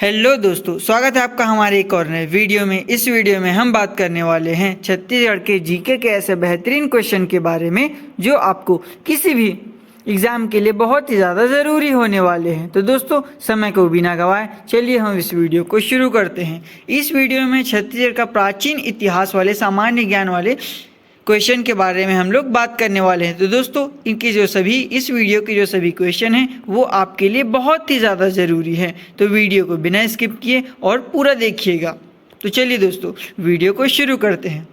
Hello दोस्तों, स्वागत है आपका हमारे एक और नए वीडियो में। इस वीडियो में हम बात करने वाले हैं छत्तीसगढ़ के जीके के ऐसे बेहतरीन क्वेश्चन के बारे में जो आपको किसी भी एग्ज़ाम के लिए बहुत ही ज़्यादा ज़रूरी होने वाले हैं। तो दोस्तों, समय को बिना गवाए चलिए हम इस वीडियो को शुरू करते हैं। इस वीडियो में छत्तीसगढ़ का प्राचीन इतिहास वाले, सामान्य ज्ञान वाले क्वेश्चन के बारे में हम लोग बात करने वाले हैं। तो दोस्तों, इस वीडियो के जो सभी क्वेश्चन हैं वो आपके लिए बहुत ही ज़्यादा ज़रूरी है। तो वीडियो को बिना स्किप किए और पूरा देखिएगा। तो चलिए दोस्तों, वीडियो को शुरू करते हैं।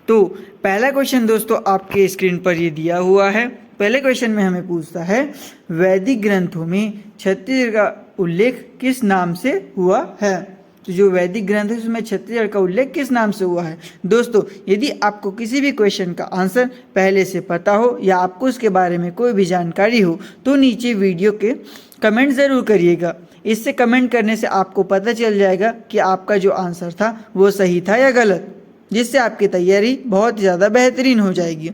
तो पहला क्वेश्चन दोस्तों आपके स्क्रीन पर ये दिया हुआ है। पहले क्वेश्चन में हमें पूछता है, वैदिक ग्रंथों में छत्तीसगढ़ का उल्लेख किस नाम से हुआ है। तो जो वैदिक ग्रंथ है उसमें छत्तीसगढ़ का उल्लेख किस नाम से हुआ है। दोस्तों, यदि आपको किसी भी क्वेश्चन का आंसर पहले से पता हो या आपको उसके बारे में कोई भी जानकारी हो तो नीचे वीडियो के कमेंट ज़रूर करिएगा। इससे कमेंट करने से आपको पता चल जाएगा कि आपका जो आंसर था वो सही था या गलत, जिससे आपकी तैयारी बहुत ज़्यादा बेहतरीन हो जाएगी।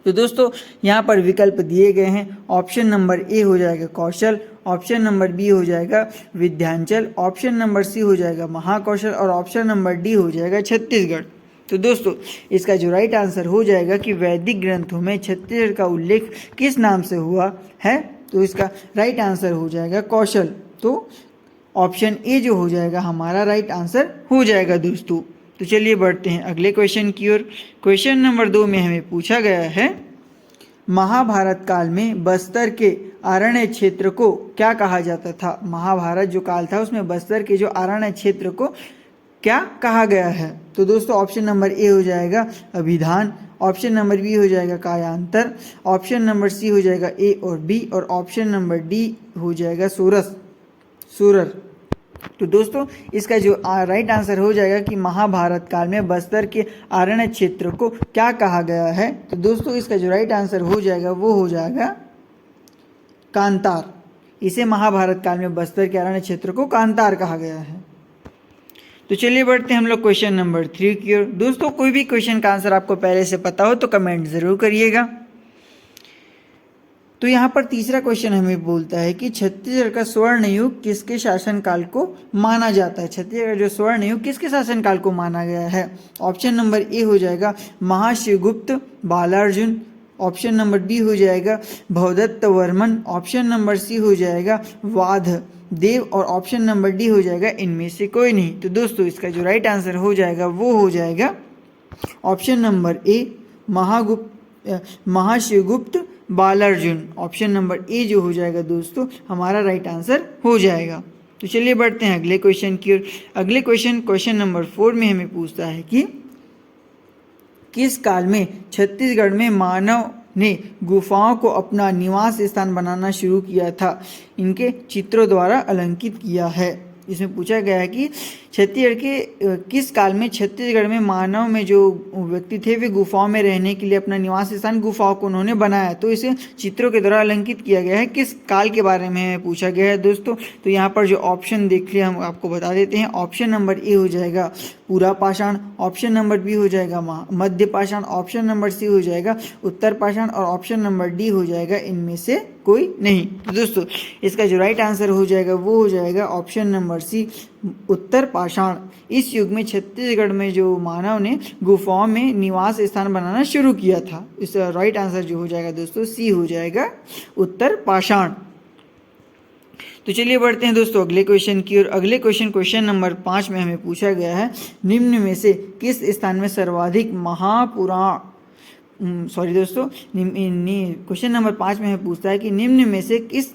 तो दोस्तों, यहाँ पर विकल्प दिए गए हैं। ऑप्शन नंबर ए हो जाएगा कौशल, ऑप्शन नंबर बी हो जाएगा विंध्याचल, ऑप्शन नंबर सी हो जाएगा महाकौशल और ऑप्शन नंबर डी हो जाएगा छत्तीसगढ़। तो दोस्तों, इसका जो राइट आंसर हो जाएगा कि वैदिक ग्रंथों में छत्तीसगढ़ का उल्लेख किस नाम से हुआ है, तो इसका राइट आंसर हो जाएगा कौशल। तो ऑप्शन ए जो हो जाएगा हमारा राइट आंसर हो जाएगा दोस्तों। तो चलिए बढ़ते हैं अगले क्वेश्चन की ओर। क्वेश्चन नंबर 2 में हमें पूछा गया है, महाभारत काल में बस्तर के अरण्य क्षेत्र को क्या कहा जाता था। महाभारत जो काल था उसमें बस्तर के जो अरण्य क्षेत्र को क्या कहा गया है। तो दोस्तों, ऑप्शन नंबर ए हो जाएगा अभिधान, ऑप्शन नंबर बी हो जाएगा कायांतर, ऑप्शन नंबर सी हो जाएगा ए और बी और ऑप्शन नंबर डी हो जाएगा सूरर। तो दोस्तों, इसका जो राइट आंसर हो जाएगा कि महाभारत काल में बस्तर के अरण्य क्षेत्र को क्या कहा गया है। तो दोस्तों, इसका जो राइट आंसर हो जाएगा वो हो जाएगा कांतार। इसे महाभारत काल में बस्तर के अरण्य क्षेत्र को कांतार कहा गया है। तो चलिए बढ़ते हैं हम लोग क्वेश्चन नंबर 3 की ओर। दोस्तों, कोई भी क्वेश्चन का आंसर आपको पहले से पता हो तो कमेंट जरूर करिएगा। तो यहाँ पर तीसरा क्वेश्चन हमें बोलता है कि छत्तीसगढ़ का स्वर्ण युग किसके शासनकाल को माना जाता है। छत्तीसगढ़ जो स्वर्ण युग किसके शासनकाल को माना गया है। ऑप्शन नंबर ए हो जाएगा Mahashivagupta Balarjuna, option number B हो जाएगा Bhavadatta Varman, option number C हो जाएगा वाध देव और ऑप्शन नंबर डी हो जाएगा इनमें से कोई नहीं। तो दोस्तों, इसका जो राइट आंसर हो जाएगा वो हो जाएगा option number A Mahashivagupta Balarjuna. Option number A जो हो जाएगा दोस्तों हमारा राइट आंसर हो जाएगा। तो चलिए बढ़ते हैं अगले क्वेश्चन की ओर। अगले क्वेश्चन नंबर 4 में हमें पूछता है कि किस काल में छत्तीसगढ़ में मानव ने गुफाओं को अपना निवास स्थान बनाना शुरू किया था, इनके चित्रों द्वारा अलंकित किया है। इसमें पूछा गया है कि छत्तीसगढ़ के किस काल में छत्तीसगढ़ में मानव में जो व्यक्ति थे वे गुफाओं में रहने के लिए अपना निवास स्थान गुफाओं को उन्होंने बनाया। तो इसे चित्रों के द्वारा अलंकित किया गया है। किस काल के बारे में पूछा गया है दोस्तों। तो यहाँ पर जो ऑप्शन देख लिया हम आपको बता देते हैं। ऑप्शन नंबर ए हो जाएगा पूरा पाषाण, ऑप्शन नंबर बी हो जाएगा मध्य पाषाण, ऑप्शन नंबर सी हो जाएगा उत्तर पाषाण और ऑप्शन नंबर डी हो जाएगा इनमें से कोई नहीं। तो दोस्तों, इसका जो राइट आंसर हो जाएगा वो हो जाएगा ऑप्शन नंबर सी उत्तर पाषाण। इस युग में छत्तीसगढ़ में जो मानव ने गुफाओं में निवास स्थान बनाना शुरू किया था। इसका राइट आंसर जो हो जाएगा दोस्तों सी हो जाएगा उत्तर पाषाण। तो चलिए बढ़ते हैं दोस्तों अगले क्वेश्चन की ओर। अगले क्वेश्चन नंबर 5 में हमें पूछा गया है, निम्न में से किस स्थान में सर्वाधिक क्वेश्चन नंबर 5 में हमें पूछता है कि निम्न में से किस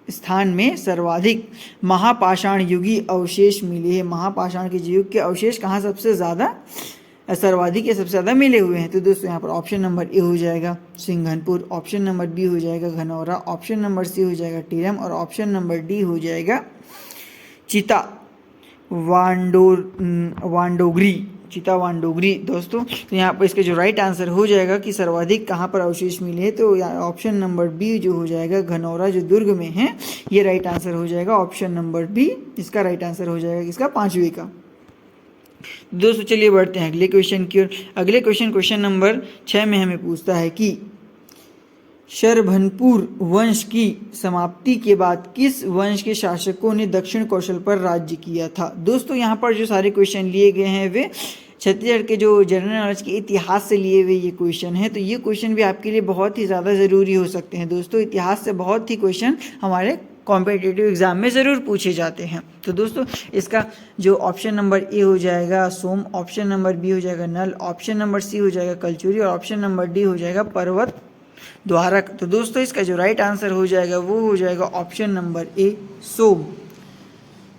स्थान में सर्वाधिक महापाषाण युगी अवशेष मिले हैं। महापाषाण के युग के अवशेष कहाँ सबसे ज़्यादा सर्वाधिक या सबसे ज़्यादा मिले हुए हैं। तो दोस्तों, यहाँ पर ऑप्शन नंबर ए हो जाएगा सिंघनपुर, ऑप्शन नंबर बी हो जाएगा घनौरा, ऑप्शन नंबर सी हो जाएगा टीरम और ऑप्शन नंबर डी हो जाएगा चिता वांडोगरी दोस्तों। तो यहाँ पर इसका जो राइट आंसर हो जाएगा कि सर्वाधिक कहाँ पर अवशेष मिले हैं, तो ऑप्शन नंबर बी जो हो जाएगा घनौरा जो दुर्ग में है, ये राइट आंसर हो जाएगा ऑप्शन नंबर बी। इसका राइट आंसर हो जाएगा इसका 5वीं का। दोस्तों, चलिए बढ़ते हैं अगले क्वेश्चन की ओर। अगले क्वेश्चन नंबर 6 में हमें पूछता है कि शरभनपुर वंश की समाप्ति के बाद किस वंश के शासकों ने दक्षिण कौशल पर राज्य किया था। दोस्तों यहाँ पर जो सारे क्वेश्चन लिए गए हैं वे छत्तीसगढ़ के जो जनरल नॉलेज के इतिहास से लिए हुए ये क्वेश्चन है। तो ये क्वेश्चन भी आपके लिए बहुत ही ज़्यादा ज़रूरी हो सकते हैं दोस्तों। इतिहास से बहुत ही क्वेश्चन हमारे कॉम्पिटिटिव एग्जाम में ज़रूर पूछे जाते हैं। तो दोस्तों इसका जो ऑप्शन नंबर ए हो जाएगा सोम, ऑप्शन नंबर बी हो जाएगा नल, ऑप्शन नंबर सी हो जाएगा कलचुरी और ऑप्शन नंबर डी हो जाएगा पर्वत द्वारक। तो दोस्तों इसका जो राइट आंसर हो जाएगा वो हो जाएगा ऑप्शन नंबर ए सोम।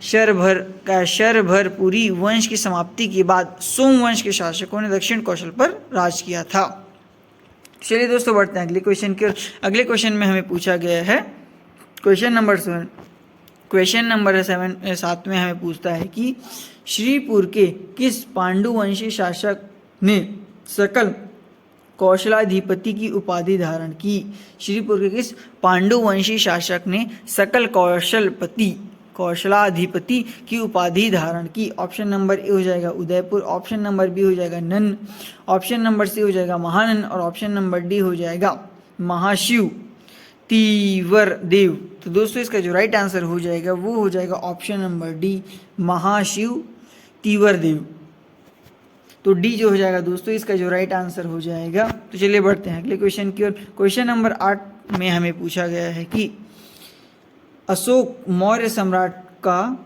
शरभरपुरी वंश की समाप्ति के बाद सोम वंश के शासकों ने दक्षिण कौशल पर राज किया था। चलिए दोस्तों बढ़ते हैं अगले क्वेश्चन की ओर। अगले क्वेश्चन में हमें पूछा गया है क्वेश्चन नंबर 7 में हमें पूछता है कि श्रीपुर के किस पांडुवंशी शासक ने सकल कौशलाधिपति की उपाधि धारण की। श्रीपुर के किस पांडुवंशी शासक ने सकल कौशलाधिपति की उपाधि धारण की। ऑप्शन नंबर ए हो जाएगा उदयपुर, ऑप्शन नंबर बी हो जाएगा नन, ऑप्शन नंबर सी हो जाएगा महानन और ऑप्शन नंबर डी हो जाएगा महाशिव तीवरदेव। तो दोस्तों इसका जो राइट आंसर हो जाएगा वो हो जाएगा ऑप्शन नंबर डी महाशिव तीवरदेव। तो डी जो हो जाएगा दोस्तों इसका जो राइट आंसर हो जाएगा। तो चलिए बढ़ते हैं अगले क्वेश्चन की ओर। क्वेश्चन नंबर 8 में हमें पूछा गया है कि अशोक मौर्य सम्राट का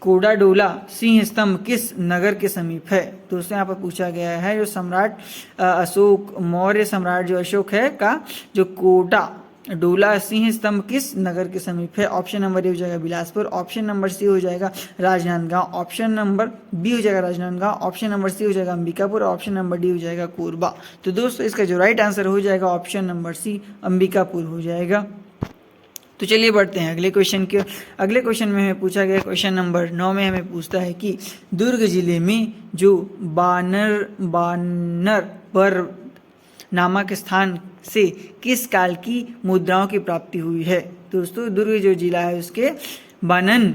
कोडाडोला सिंह स्तंभ किस नगर के समीप है। दोस्तों यहाँ पर पूछा गया है जो सम्राट अशोक मौर्य सम्राट जो अशोक है का जो कोडाडोला सिंह स्तंभ किस नगर के समीप है। ऑप्शन नंबर ए हो जाएगा बिलासपुर, ऑप्शन नंबर सी हो जाएगा राजनांदगांव, ऑप्शन नंबर बी हो जाएगा राजनांदगांव, ऑप्शन नंबर सी हो जाएगा अंबिकापुर, ऑप्शन नंबर डी हो जाएगा कोरबा। तो दोस्तों इसका जो राइट आंसर हो जाएगा ऑप्शन नंबर सी अंबिकापुर हो जाएगा। तो चलिए बढ़ते हैं अगले क्वेश्चन की। अगले क्वेश्चन में हमें पूछा गया क्वेश्चन नंबर 9 में हमें पूछता है कि दुर्ग जिले में जो बानर नामक स्थान से किस काल की मुद्राओं की प्राप्ति हुई है। दोस्तों दुर्ग जो जिला है उसके बानन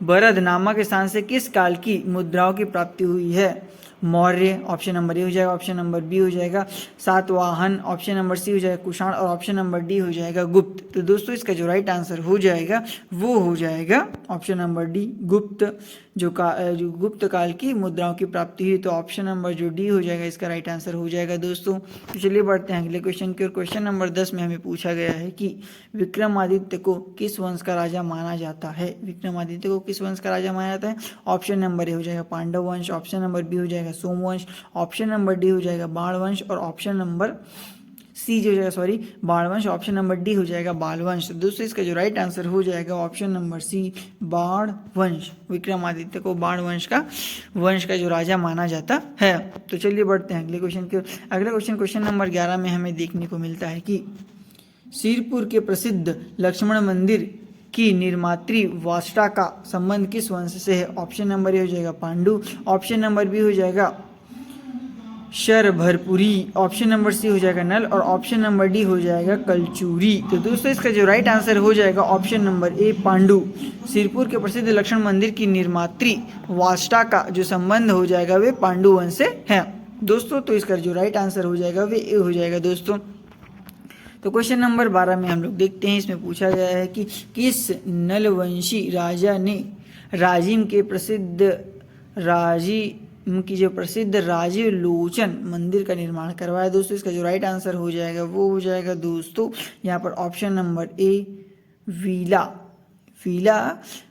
बरद नामक स्थान से किस काल की मुद्राओं की प्राप्ति हुई है। मौर्य ऑप्शन नंबर ए हो जाएगा, ऑप्शन नंबर बी हो जाएगा सातवाहन, ऑप्शन नंबर सी हो जाएगा कुषाण और ऑप्शन नंबर डी हो जाएगा गुप्त। तो दोस्तों इसका जो राइट आंसर हो जाएगा वो हो जाएगा ऑप्शन नंबर डी गुप्त। जो गुप्त काल की मुद्राओं की प्राप्ति हुई तो ऑप्शन नंबर जो डी हो जाएगा इसका राइट आंसर हो जाएगा दोस्तों। तो चलिए बढ़ते हैं अगले क्वेश्चन की ओर। क्वेश्चन नंबर 10 में हमें पूछा गया है कि विक्रमादित्य को किस वंश का राजा माना जाता है। विक्रमादित्य को किस वंश का राजा माना जाता है। ऑप्शन नंबर ए हो जाएगा पांडव वंश, ऑप्शन नंबर बी हो जाएगा सोमवंश, ऑप्शन नंबर डी हो जाएगा बाण वंश और ऑप्शन नंबर सी जो हो जाएगा बाण वंश, ऑप्शन नंबर डी हो जाएगा बाल वंश। तो दोस्तों इसका जो राइट आंसर हो जाएगा ऑप्शन नंबर सी बाण वंश। विक्रमादित्य को बाण वंश का जो राजा माना जाता है। तो चलिए बढ़ते हैं अगले क्वेश्चन की ओर। अगला क्वेश्चन नंबर 11 में हमें देखने को मिलता है कि सिरपुर के प्रसिद्ध लक्ष्मण मंदिर की निर्मात्री वाष्टा का संबंध किस वंश से है। ऑप्शन नंबर ए हो जाएगा पांडु, ऑप्शन नंबर बी हो जाएगा शरभरपुरी, ऑप्शन नंबर सी हो जाएगा नल और ऑप्शन नंबर डी हो जाएगा कलचुरी। तो दोस्तों इसका जो राइट आंसर हो जाएगा ऑप्शन नंबर ए पांडु। सिरपुर के प्रसिद्ध लक्ष्मण मंदिर की निर्मात्री वाष्टा का जो संबंध हो जाएगा वे पांडु वंश से है दोस्तों। तो इसका जो राइट आंसर हो जाएगा वे ए हो जाएगा दोस्तों। तो क्वेश्चन नंबर 12 में हम लोग देखते हैं, इसमें पूछा गया है कि किस नलवंशी राजा ने राजिम की जो प्रसिद्ध राजीव लोचन मंदिर का निर्माण करवाया। दोस्तों इसका जो राइट आंसर हो जाएगा वो हो जाएगा दोस्तों यहाँ पर ऑप्शन नंबर ए वीला।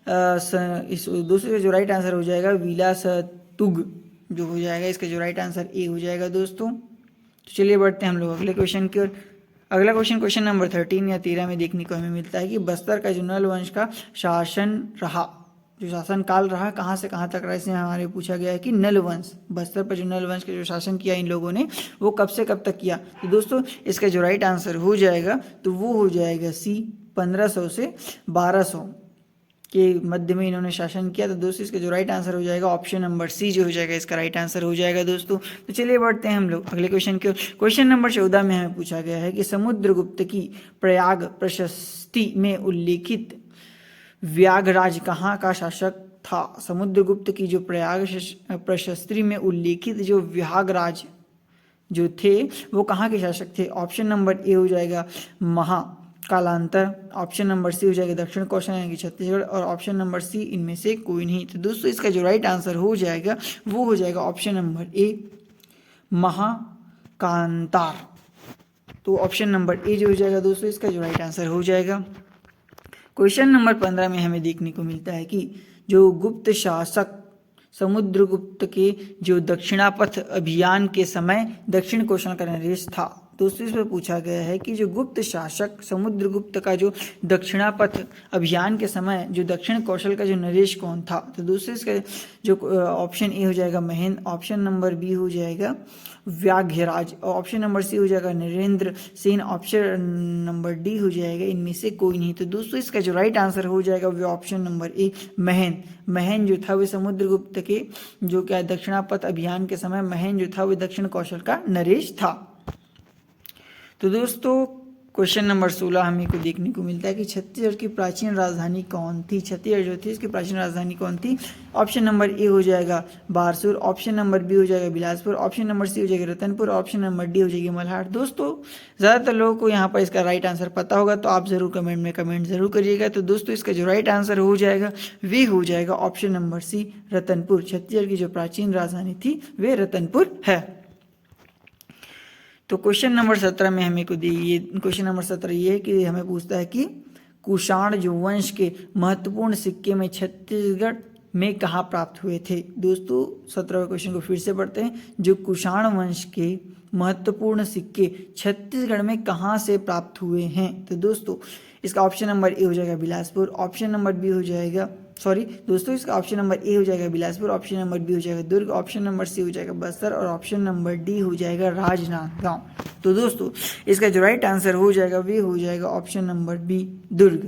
दोस्तों का जो राइट आंसर हो जाएगा विलासतुग जो हो जाएगा। इसका जो राइट आंसर ए हो जाएगा दोस्तों। तो चलिए बढ़ते हैं हम लोग अगले क्वेश्चन की ओर। अगला क्वेश्चन नंबर 13 या 13 में देखने को हमें मिलता है कि बस्तर का जो नल वंश का शासन रहा, जो शासन काल रहा कहाँ से कहाँ तक रहा, इसमें हमारे पूछा गया है कि नल वंश, बस्तर पर जो नल वंश का जो शासन किया इन लोगों ने वो कब से कब तक किया। तो दोस्तों इसका जो राइट आंसर हो जाएगा तो वो हो जाएगा सी 1500 से 1200 के मध्य में इन्होंने शासन किया। तो दोस्तों इसका जो राइट आंसर हो जाएगा ऑप्शन नंबर सी जो हो जाएगा इसका राइट आंसर हो जाएगा दोस्तों। तो चलिए बढ़ते हैं हम लोग अगले क्वेश्चन के। क्वेश्चन नंबर 14 में हमें पूछा गया है कि समुद्रगुप्त की प्रयाग प्रशस्ति में उल्लेखित व्याघराज कहाँ का शासक था। समुद्रगुप्त की जो प्रयाग प्रशस्ति में उल्लेखित जो व्याघराज जो थे वो कहाँ के शासक थे? ऑप्शन नंबर ए हो जाएगा महाकालांतर, ऑप्शन नंबर सी हो जाएगा दक्षिण कौशल यानी कि छत्तीसगढ़, और ऑप्शन नंबर सी इनमें से कोई नहीं। तो दोस्तों इसका जो राइट आंसर हो जाएगा वो हो जाएगा ऑप्शन नंबर ए महाकांतार। तो ऑप्शन नंबर ए जो हो जाएगा दोस्तों इसका जो राइट आंसर हो जाएगा। क्वेश्चन नंबर 15 में हमें देखने को मिलता है कि जो गुप्त शासक समुद्रगुप्त के जो दक्षिणापथ अभियान के समय दक्षिण कौशल का नरेश था। दोस्तों इसमें पूछा गया है कि जो गुप्त शासक समुद्रगुप्त का जो दक्षिणापथ अभियान के समय जो दक्षिण कौशल का जो नरेश कौन था? तो दोस्तों इसका जो ऑप्शन ए हो जाएगा महेंद्र, ऑप्शन नंबर बी हो जाएगा व्याघ्यराज, ऑप्शन नंबर सी हो जाएगा Narendra Sen, option number D हो जाएगा इनमें से कोई नहीं। तो दोस्तों इसका जो राइट आंसर हो जाएगा वो ऑप्शन नंबर ए महेंद्र जो था वो समुद्रगुप्त के जो क्या दक्षिणापथ अभियान के समय महेंद्र जो था वो दक्षिण कौशल का नरेश था। तो दोस्तों क्वेश्चन नंबर 16 हमें को देखने को मिलता है कि छत्तीसगढ़ की प्राचीन राजधानी कौन थी? छत्तीसगढ़ जो थी इसकी प्राचीन राजधानी कौन थी? ऑप्शन नंबर ए हो जाएगा बारसूर, ऑप्शन नंबर बी हो जाएगा बिलासपुर, ऑप्शन नंबर सी हो जाएगा रतनपुर, ऑप्शन नंबर डी हो जाएगी मल्हार। दोस्तों ज़्यादातर लोगों को यहाँ पर इसका राइट आंसर पता होगा, तो आप ज़रूर कमेंट में कमेंट जरूर करिएगा। तो दोस्तों इसका जो राइट आंसर हो जाएगा वे हो जाएगा option number C Ratanpur. Chhattisgarh की जो प्राचीन राजधानी थी वे रतनपुर है। तो क्वेश्चन नंबर 17 में हमें को ये क्वेश्चन नंबर 17 ये है कि हमें पूछता है कि कुषाण जो वंश के महत्वपूर्ण सिक्के में छत्तीसगढ़ में कहाँ प्राप्त हुए थे? दोस्तों 17वें क्वेश्चन को फिर से पढ़ते हैं। जो कुषाण वंश के महत्वपूर्ण सिक्के छत्तीसगढ़ में कहाँ से प्राप्त हुए हैं? तो दोस्तों इसका ऑप्शन नंबर ए हो जाएगा बिलासपुर, ऑप्शन नंबर बी हो जाएगा दोस्तों इसका ऑप्शन नंबर ए हो जाएगा बिलासपुर, ऑप्शन नंबर बी हो जाएगा दुर्ग, ऑप्शन नंबर सी हो जाएगा बस्तर, और ऑप्शन नंबर डी हो जाएगा राजनांदगांव। तो दोस्तों इसका जो राइट आंसर हो जाएगा वे हो जाएगा ऑप्शन नंबर बी दुर्ग।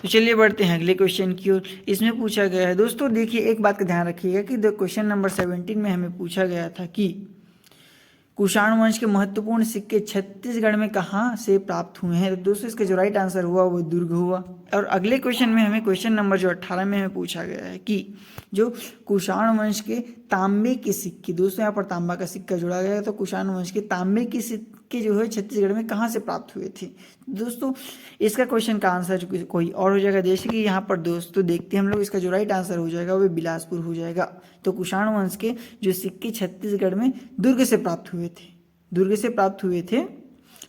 तो चलिए बढ़ते हैं अगले क्वेश्चन की ओर। इसमें पूछा गया है दोस्तों, देखिए एक बात का ध्यान रखिएगा कि क्वेश्चन नंबर 17 में हमें पूछा गया था कि कुषाण वंश के महत्वपूर्ण सिक्के छत्तीसगढ़ में कहाँ से प्राप्त हुए हैं? तो दोस्तों इसका जो राइट आंसर हुआ वो दुर्ग हुआ। और अगले क्वेश्चन में हमें क्वेश्चन नंबर जो 18 में हमें पूछा गया है कि जो कुषाण वंश के तांबे के सिक्के, दोस्तों यहाँ पर तांबा का सिक्का जोड़ा गया है, तो कुषाण वंश के तांबे के सिक्के जो है छत्तीसगढ़ में कहाँ से प्राप्त हुए थे? दोस्तों इसका क्वेश्चन का आंसर कोई और हो जाएगा। जैसे कि यहाँ पर दोस्तों देखते हैं हम लोग, इसका जो राइट आंसर हो जाएगा वो बिलासपुर हो जाएगा। तो कुषाण वंश के जो सिक्के छत्तीसगढ़ में दुर्ग से प्राप्त हुए थे,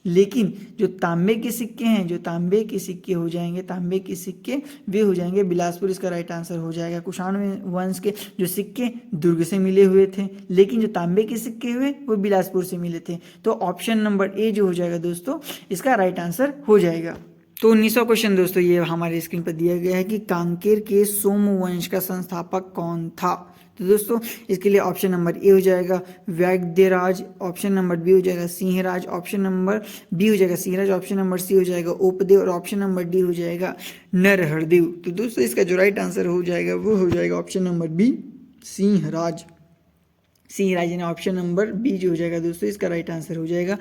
लेकिन जो तांबे के सिक्के हैं, जो तांबे के सिक्के हो जाएंगे, तांबे के सिक्के वे हो जाएंगे बिलासपुर। इसका राइट आंसर हो जाएगा। कुषाण वंश के जो सिक्के दुर्ग से मिले हुए थे, लेकिन जो तांबे के सिक्के हुए वो बिलासपुर से मिले थे। तो ऑप्शन नंबर ए जो हो जाएगा दोस्तों इसका राइट आंसर हो जाएगा। तो 19वां क्वेश्चन दोस्तों ये हमारे स्क्रीन पर दिया गया है कि कांकेर के सोमवंश का संस्थापक कौन था? तो दोस्तों इसके लिए ऑप्शन नंबर ए हो जाएगा वैद्यराज, ऑप्शन नंबर बी हो जाएगा सिंहराज, ऑप्शन नंबर बी हो जाएगा सिंहराज, ऑप्शन नंबर सी हो जाएगा ओपदेव, और ऑप्शन नंबर डी हो जाएगा नरहरदेव। तो दोस्तों इसका जो राइट आंसर हो जाएगा वो हो जाएगा ऑप्शन नंबर बी सिंहराज यानी ऑप्शन नंबर बी जो हो जाएगा दोस्तों इसका राइट आंसर हो जाएगा।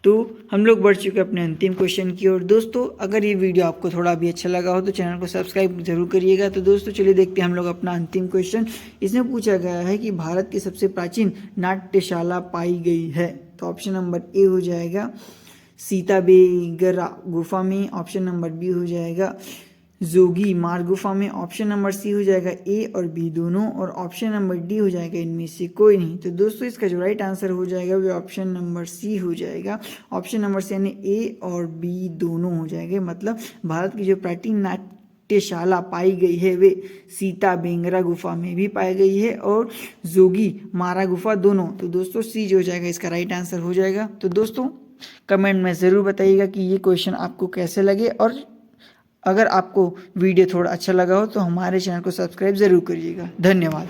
तो हम लोग बढ़ चुके हैं अपने अंतिम क्वेश्चन की ओर। दोस्तों अगर ये वीडियो आपको थोड़ा भी अच्छा लगा हो तो चैनल को सब्सक्राइब जरूर करिएगा। तो दोस्तों चलिए देखते हैं हम लोग अपना अंतिम क्वेश्चन। इसमें पूछा गया है कि भारत की सबसे प्राचीन नाट्यशाला पाई गई है। तो ऑप्शन नंबर ए हो जाएगा सीताबेगरा गुफा में, ऑप्शन नंबर बी हो जाएगा जोगी मार गुफा में, ऑप्शन नंबर सी हो जाएगा ए और बी दोनों, और ऑप्शन नंबर डी हो जाएगा इनमें से कोई नहीं। तो दोस्तों इसका जो राइट आंसर हो जाएगा वो ऑप्शन नंबर सी हो जाएगा। ऑप्शन नंबर सी यानी ए और बी दोनों हो जाएंगे। मतलब भारत की जो प्राचीन नाट्यशाला पाई गई है वे सीता बेंगरा गुफा में भी पाई गई है और जोगी मारा गुफा दोनों। तो दोस्तों सी जो हो जाएगा इसका राइट आंसर हो जाएगा। तो दोस्तों कमेंट में ज़रूर बताइएगा कि ये क्वेश्चन आपको कैसे लगे, और अगर आपको वीडियो थोड़ा अच्छा लगा हो तो हमारे चैनल को सब्सक्राइब ज़रूर करिएगा। धन्यवाद।